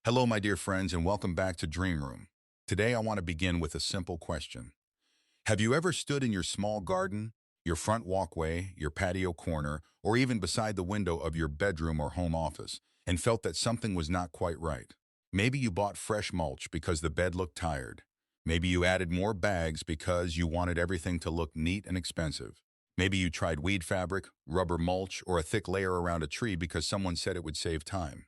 Hello, my dear friends, and welcome back to Dream Room. Today, I want to begin with a simple question. Have you ever stood in your small garden, your front walkway, your patio corner, or even beside the window of your bedroom or home office, and felt that something was not quite right? Maybe you bought fresh mulch because the bed looked tired. Maybe you added more bags because you wanted everything to look neat and expensive. Maybe you tried weed fabric, rubber mulch, or a thick layer around a tree because someone said it would save time.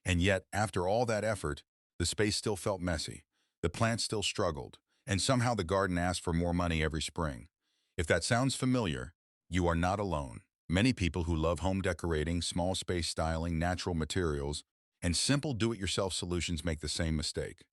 And yet, after all that effort, the space still felt messy. The plants still struggled, and somehow the garden asked for more money every spring. If that sounds familiar, you are not alone. Many people who love home decorating, small space styling, natural materials, and simple do-it-yourself solutions make the same mistake.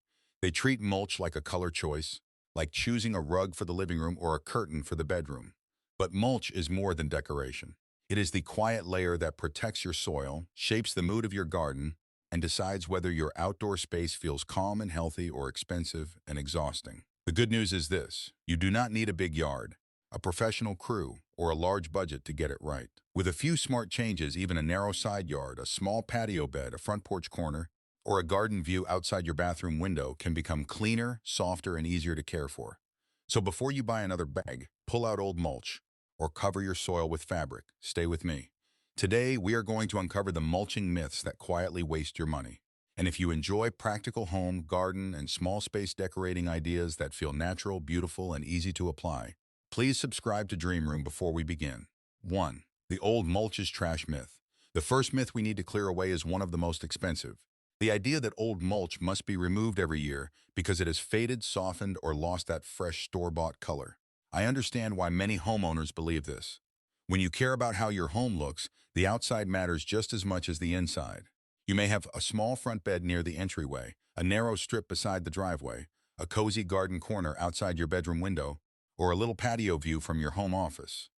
They treat mulch like a color choice, like choosing a rug for the living room or a curtain for the bedroom. But mulch is more than decoration. It is the quiet layer that protects your soil, shapes the mood of your garden, and decides whether your outdoor space feels calm and healthy or expensive and exhausting. The good news is this: you do not need a big yard, a professional crew, or a large budget to get it right. With a few smart changes, even a narrow side yard, a small patio bed, a front porch corner, or a garden view outside your bathroom window can become cleaner, softer, and easier to care for. So before you buy another bag, pull out old mulch or cover your soil with fabric. Stay with me. Today, we are going to uncover the mulching myths that quietly waste your money. And if you enjoy practical home, garden, and small space decorating ideas that feel natural, beautiful, and easy to apply, please subscribe to Dream Room before we begin. 1. The old mulch is trash myth. The first myth we need to clear away is one of the most expensive. The idea that old mulch must be removed every year because it has faded, softened, or lost that fresh store-bought color. I understand why many homeowners believe this. When you care about how your home looks, the outside matters just as much as the inside. You may have a small front bed near the entryway, a narrow strip beside the driveway, a cozy garden corner outside your bedroom window, or a little patio view from your home office.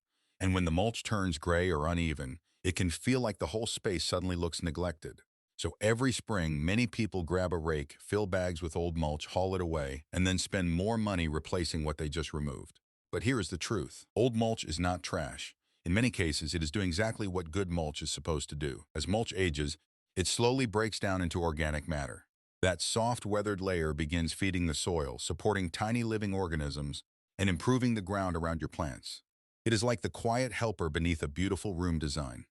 And when the mulch turns gray or uneven, it can feel like the whole space suddenly looks neglected. So every spring, many people grab a rake, fill bags with old mulch, haul it away, and then spend more money replacing what they just removed. But here is the truth: old mulch is not trash. In many cases, it is doing exactly what good mulch is supposed to do. As mulch ages, it slowly breaks down into organic matter. That soft, weathered layer begins feeding the soil, supporting tiny living organisms, and improving the ground around your plants. It is like the quiet helper beneath a beautiful room design.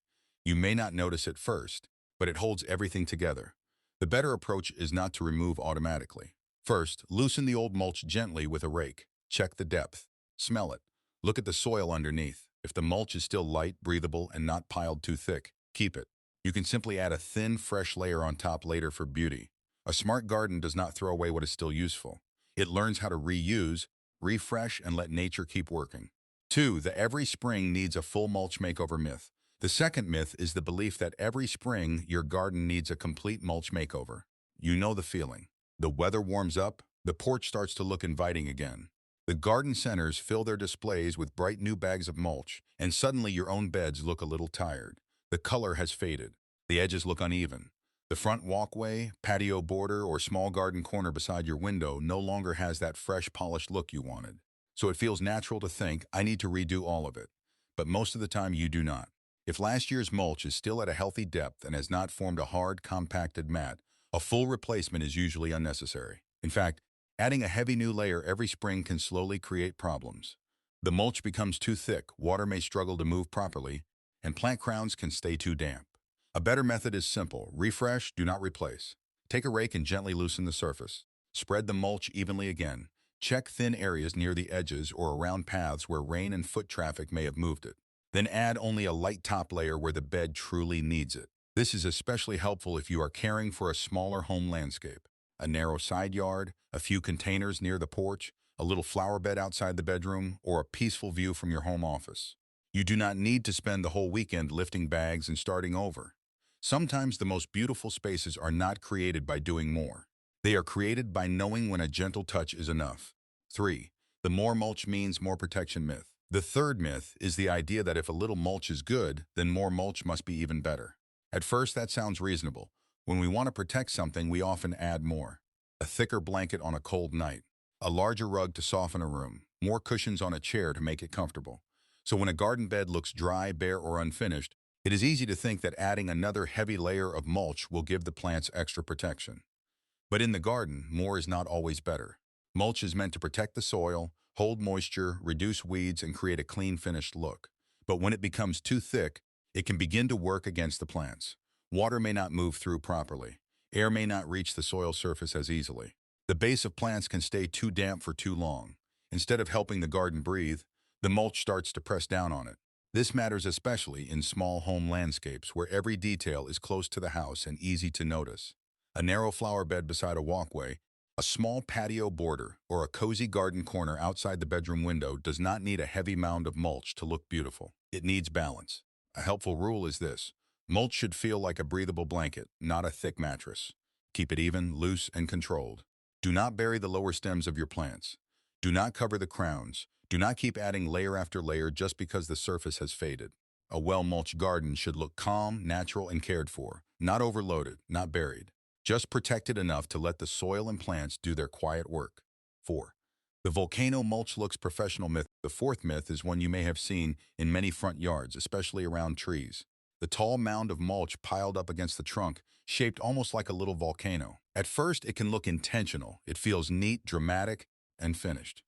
You may not notice it first, but it holds everything together. The better approach is not to remove automatically. First, loosen the old mulch gently with a rake. Check the depth. Smell it. Look at the soil underneath. If the mulch is still light, breathable, and not piled too thick, keep it. You can simply add a thin, fresh layer on top later for beauty. A smart garden does not throw away what is still useful. It learns how to reuse, refresh, and let nature keep working. 2. The every spring needs a full mulch makeover myth. The second myth is the belief that every spring your garden needs a complete mulch makeover. You know the feeling. The weather warms up, the porch starts to look inviting again. The garden centers fill their displays with bright new bags of mulch, and suddenly your own beds look a little tired. The color has faded. The edges look uneven. The front walkway, patio border, or small garden corner beside your window no longer has that fresh, polished look you wanted. So it feels natural to think, I need to redo all of it. But most of the time you do not. If last year's mulch is still at a healthy depth and has not formed a hard, compacted mat, a full replacement is usually unnecessary. In fact, adding a heavy new layer every spring can slowly create problems. The mulch becomes too thick, water may struggle to move properly, and plant crowns can stay too damp. A better method is simple: refresh, do not replace. Take a rake and gently loosen the surface. Spread the mulch evenly again. Check thin areas near the edges or around paths where rain and foot traffic may have moved it. Then add only a light top layer where the bed truly needs it. This is especially helpful if you are caring for a smaller home landscape. A narrow side yard, a few containers near the porch, a little flower bed outside the bedroom, or a peaceful view from your home office. You do not need to spend the whole weekend lifting bags and starting over. Sometimes the most beautiful spaces are not created by doing more. They are created by knowing when a gentle touch is enough. 3. The more mulch means more protection myth. The third myth is the idea that if a little mulch is good, then more mulch must be even better. At first, that sounds reasonable. When we want to protect something, we often add more. A thicker blanket on a cold night, a larger rug to soften a room, more cushions on a chair to make it comfortable. So when a garden bed looks dry, bare, or unfinished, it is easy to think that adding another heavy layer of mulch will give the plants extra protection. But in the garden, more is not always better. Mulch is meant to protect the soil, hold moisture, reduce weeds, and create a clean, finished look. But when it becomes too thick, it can begin to work against the plants. Water may not move through properly. Air may not reach the soil surface as easily. The base of plants can stay too damp for too long. Instead of helping the garden breathe, the mulch starts to press down on it. This matters especially in small home landscapes where every detail is close to the house and easy to notice. A narrow flower bed beside a walkway, a small patio border, or a cozy garden corner outside the bedroom window does not need a heavy mound of mulch to look beautiful. It needs balance. A helpful rule is this: mulch should feel like a breathable blanket, not a thick mattress. Keep it even, loose, and controlled. Do not bury the lower stems of your plants. Do not cover the crowns. Do not keep adding layer after layer just because the surface has faded. A well-mulched garden should look calm, natural, and cared for, not overloaded, not buried. Just protected enough to let the soil and plants do their quiet work. 4. The volcano mulch looks professional myth. The fourth myth is one you may have seen in many front yards, especially around trees. The tall mound of mulch piled up against the trunk, shaped almost like a little volcano. At first, it can look intentional. It feels neat, dramatic, and finished.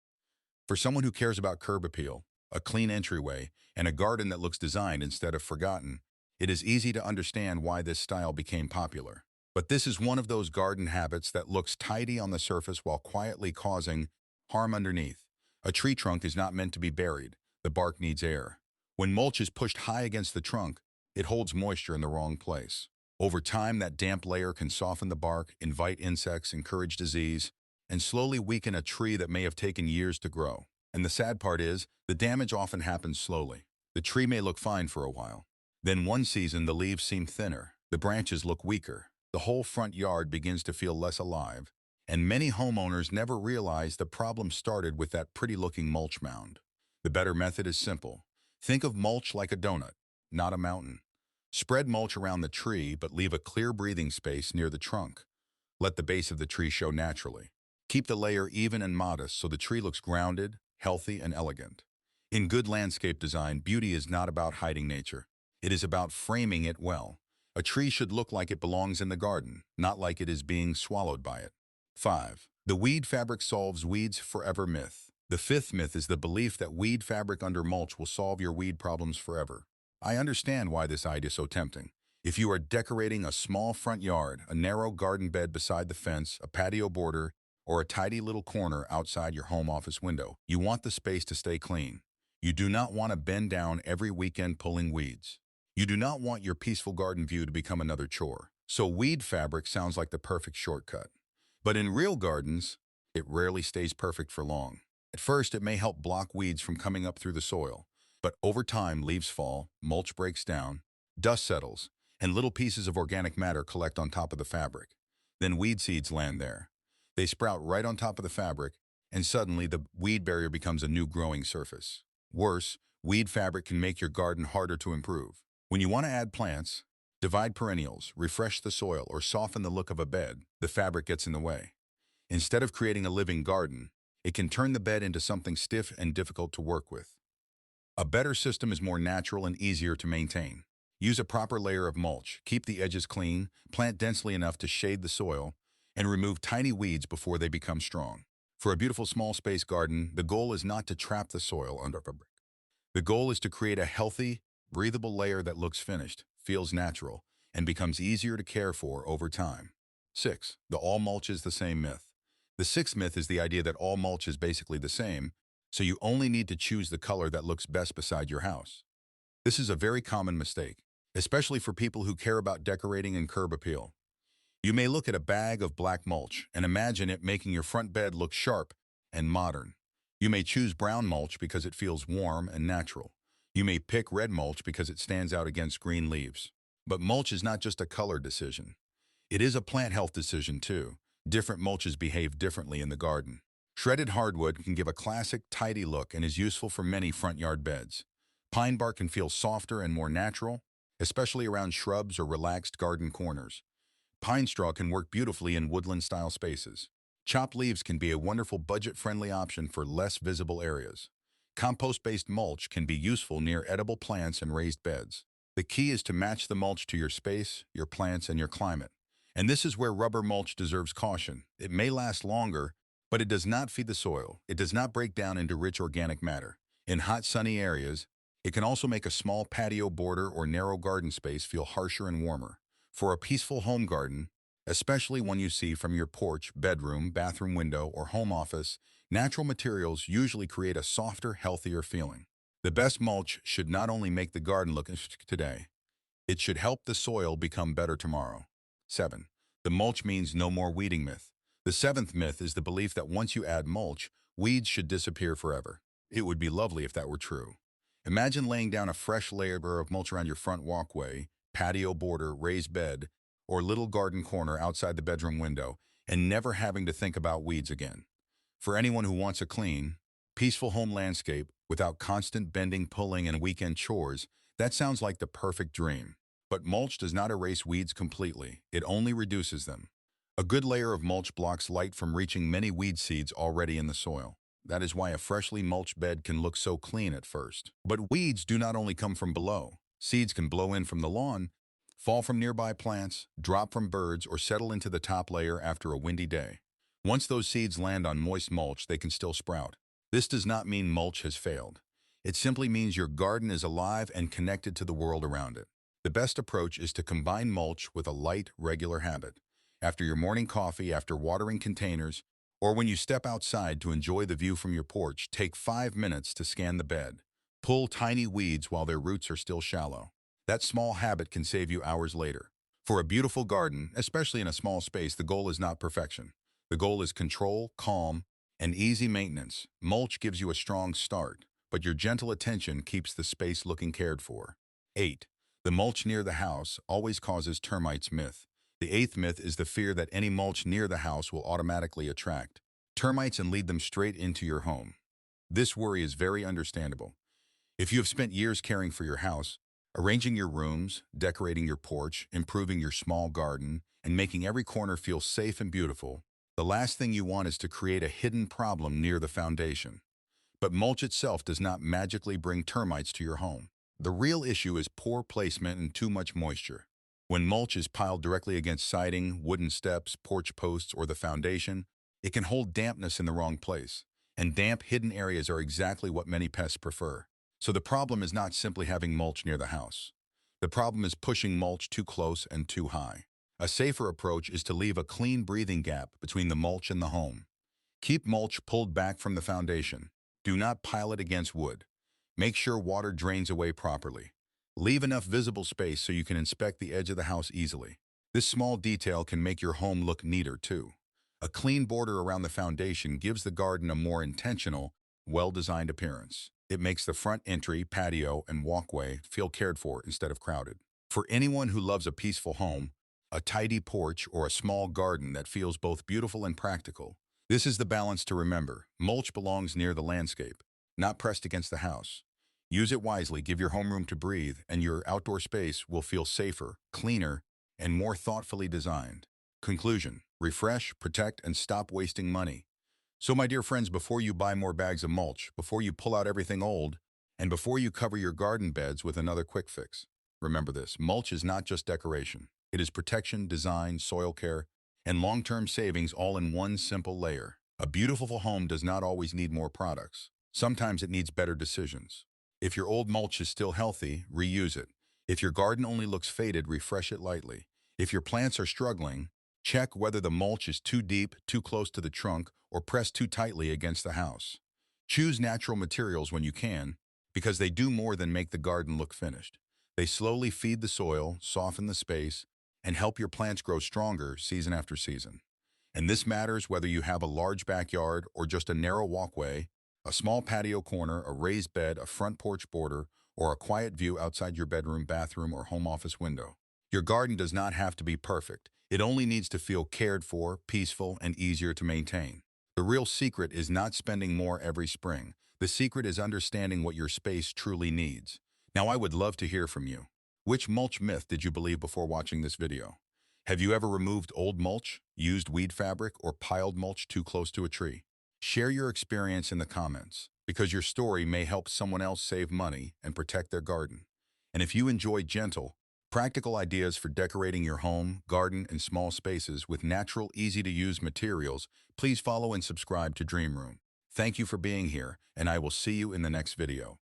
For someone who cares about curb appeal, a clean entryway, and a garden that looks designed instead of forgotten, it is easy to understand why this style became popular. But this is one of those garden habits that looks tidy on the surface while quietly causing harm underneath. A tree trunk is not meant to be buried. The bark needs air. When mulch is pushed high against the trunk, it holds moisture in the wrong place. Over time, that damp layer can soften the bark, invite insects, encourage disease, and slowly weaken a tree that may have taken years to grow. And the sad part is, the damage often happens slowly. The tree may look fine for a while. Then one season, the leaves seem thinner, the branches look weaker, the whole front yard begins to feel less alive, and many homeowners never realize the problem started with that pretty-looking mulch mound. The better method is simple. Think of mulch like a donut, not a mountain. Spread mulch around the tree, but leave a clear breathing space near the trunk. Let the base of the tree show naturally. Keep the layer even and modest so the tree looks grounded, healthy, and elegant. In good landscape design, beauty is not about hiding nature. It is about framing it well. A tree should look like it belongs in the garden, not like it is being swallowed by it. 5. The weed fabric solves weeds forever myth. The fifth myth is the belief that weed fabric under mulch will solve your weed problems forever. I understand why this idea is so tempting. If you are decorating a small front yard, a narrow garden bed beside the fence, a patio border, or a tidy little corner outside your home office window, you want the space to stay clean. You do not want to bend down every weekend pulling weeds. You do not want your peaceful garden view to become another chore. So weed fabric sounds like the perfect shortcut. But in real gardens, it rarely stays perfect for long. At first, it may help block weeds from coming up through the soil. But over time, leaves fall, mulch breaks down, dust settles, and little pieces of organic matter collect on top of the fabric. Then weed seeds land there. They sprout right on top of the fabric, and suddenly the weed barrier becomes a new growing surface. Worse, weed fabric can make your garden harder to improve. When you want to add plants, divide perennials, refresh the soil, or soften the look of a bed, the fabric gets in the way. Instead of creating a living garden, it can turn the bed into something stiff and difficult to work with. A better system is more natural and easier to maintain. Use a proper layer of mulch, keep the edges clean, plant densely enough to shade the soil, and remove tiny weeds before they become strong. For a beautiful small space garden, the goal is not to trap the soil under fabric. The goal is to create a healthy, breathable layer that looks finished, feels natural, and becomes easier to care for over time. 6. The all mulch is the same myth. The sixth myth is the idea that all mulch is basically the same, so you only need to choose the color that looks best beside your house. This is a very common mistake, especially for people who care about decorating and curb appeal. You may look at a bag of black mulch and imagine it making your front bed look sharp and modern. You may choose brown mulch because it feels warm and natural. You may pick red mulch because it stands out against green leaves. But mulch is not just a color decision. It is a plant health decision too. Different mulches behave differently in the garden. Shredded hardwood can give a classic, tidy look and is useful for many front yard beds. Pine bark can feel softer and more natural, especially around shrubs or relaxed garden corners. Pine straw can work beautifully in woodland-style spaces. Chopped leaves can be a wonderful budget-friendly option for less visible areas. Compost-based mulch can be useful near edible plants and raised beds. The key is to match the mulch to your space, your plants, and your climate. And this is where rubber mulch deserves caution. It may last longer, but it does not feed the soil. It does not break down into rich organic matter. In hot, sunny areas, it can also make a small patio border or narrow garden space feel harsher and warmer. For a peaceful home garden, especially one you see from your porch, bedroom, bathroom window, or home office, natural materials usually create a softer, healthier feeling. The best mulch should not only make the garden look today, it should help the soil become better tomorrow. 7. The mulch means no more weeding myth. The seventh myth is the belief that once you add mulch, weeds should disappear forever. It would be lovely if that were true. Imagine laying down a fresh layer of mulch around your front walkway, patio border, raised bed, or little garden corner outside the bedroom window, and never having to think about weeds again. For anyone who wants a clean, peaceful home landscape without constant bending, pulling, and weekend chores, that sounds like the perfect dream. But mulch does not erase weeds completely. It only reduces them. A good layer of mulch blocks light from reaching many weed seeds already in the soil. That is why a freshly mulched bed can look so clean at first. But weeds do not only come from below. Seeds can blow in from the lawn, fall from nearby plants, drop from birds, or settle into the top layer after a windy day. Once those seeds land on moist mulch, they can still sprout. This does not mean mulch has failed. It simply means your garden is alive and connected to the world around it. The best approach is to combine mulch with a light, regular habit. After your morning coffee, after watering containers, or when you step outside to enjoy the view from your porch, take 5 minutes to scan the bed. Pull tiny weeds while their roots are still shallow. That small habit can save you hours later. For a beautiful garden, especially in a small space, the goal is not perfection. The goal is control, calm, and easy maintenance. Mulch gives you a strong start, but your gentle attention keeps the space looking cared for. 8. The mulch near the house always causes termites myth. The 8th myth is the fear that any mulch near the house will automatically attract termites and lead them straight into your home. This worry is very understandable. If you have spent years caring for your house, arranging your rooms, decorating your porch, improving your small garden, and making every corner feel safe and beautiful, the last thing you want is to create a hidden problem near the foundation. But mulch itself does not magically bring termites to your home. The real issue is poor placement and too much moisture. When mulch is piled directly against siding, wooden steps, porch posts, or the foundation, it can hold dampness in the wrong place. And damp, hidden areas are exactly what many pests prefer. So the problem is not simply having mulch near the house. The problem is pushing mulch too close and too high. A safer approach is to leave a clean breathing gap between the mulch and the home. Keep mulch pulled back from the foundation. Do not pile it against wood. Make sure water drains away properly. Leave enough visible space so you can inspect the edge of the house easily. This small detail can make your home look neater too. A clean border around the foundation gives the garden a more intentional, well-designed appearance. It makes the front entry, patio, and walkway feel cared for instead of crowded. For anyone who loves a peaceful home, a tidy porch, or a small garden that feels both beautiful and practical, this is the balance to remember. Mulch belongs near the landscape, not pressed against the house. Use it wisely, give your home room to breathe, and your outdoor space will feel safer, cleaner, and more thoughtfully designed. Conclusion: refresh, protect, and stop wasting money. So my dear friends, before you buy more bags of mulch, before you pull out everything old, and before you cover your garden beds with another quick fix, remember this: mulch is not just decoration. It is protection, design, soil care, and long-term savings all in one simple layer. A beautiful home does not always need more products. Sometimes it needs better decisions. If your old mulch is still healthy, reuse it. If your garden only looks faded, refresh it lightly. If your plants are struggling, check whether the mulch is too deep, too close to the trunk, or pressed too tightly against the house. Choose natural materials when you can, because they do more than make the garden look finished. They slowly feed the soil, soften the space, and help your plants grow stronger season after season. And this matters whether you have a large backyard or just a narrow walkway, a small patio corner, a raised bed, a front porch border, or a quiet view outside your bedroom, bathroom, or home office window. Your garden does not have to be perfect. It only needs to feel cared for, peaceful, and easier to maintain. The real secret is not spending more every spring. The secret is understanding what your space truly needs. Now, I would love to hear from you. Which mulch myth did you believe before watching this video? Have you ever removed old mulch, used weed fabric, or piled mulch too close to a tree? Share your experience in the comments, because your story may help someone else save money and protect their garden. And if you enjoy gentle, Practical ideas for decorating your home, garden, and small spaces with natural, easy-to-use materials. Please follow and subscribe to Dream Room. Thank you for being here, and I will see you in the next video.